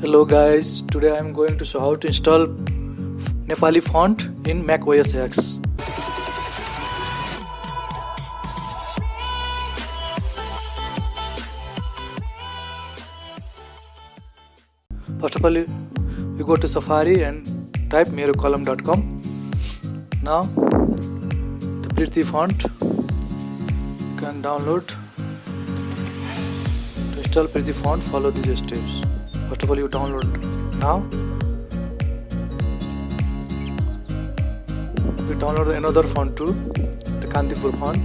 Hello guys, today I am going to show how to install Nepali font in Mac OSX. First of all, you go to Safari and type merocolumn.com. Now the pretty font you can download. To install pretty font, follow these steps. First of all, you download now. You download another font too, the Kantipur font.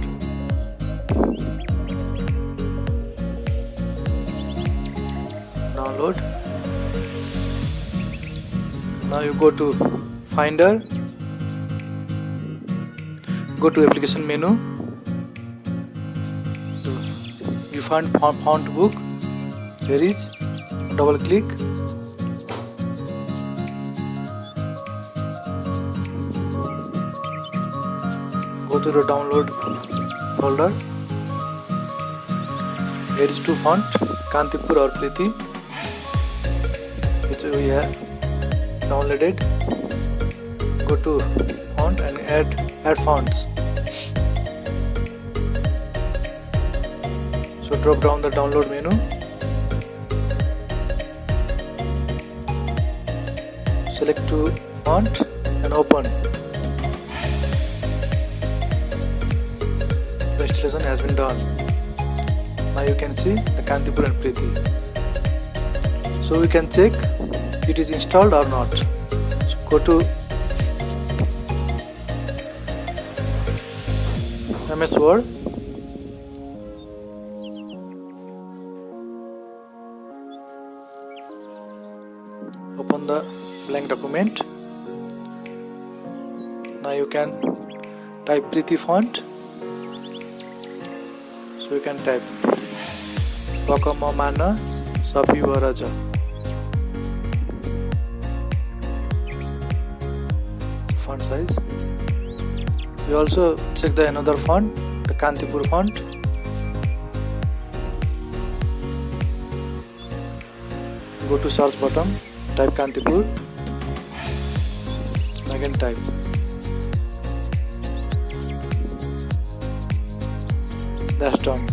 Download. Now you go to Finder. Go to Application menu. You find font book. Here is. Double click. Go to the download folder. Here is two font, Kantipur or Priti, which we have downloaded. Go to font and add fonts. So drop down the download menu. Select to font and open. The installation has been done. Now you can see the Kantipur and Priti. So we can check it is installed or not. So go to MS Word. Open the blank document. Now you can type Priti font. So you can type Wakama Mana Safi Waraja. Font size. You also check the another font, the Kantipur font. Go to search button. Type Kantipur. Again type. That's done.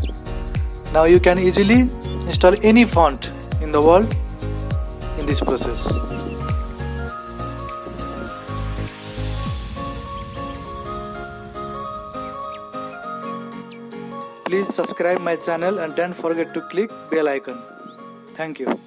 Now you can easily install any font in the world in this process. Please subscribe my channel and don't forget to click bell icon. Thank you.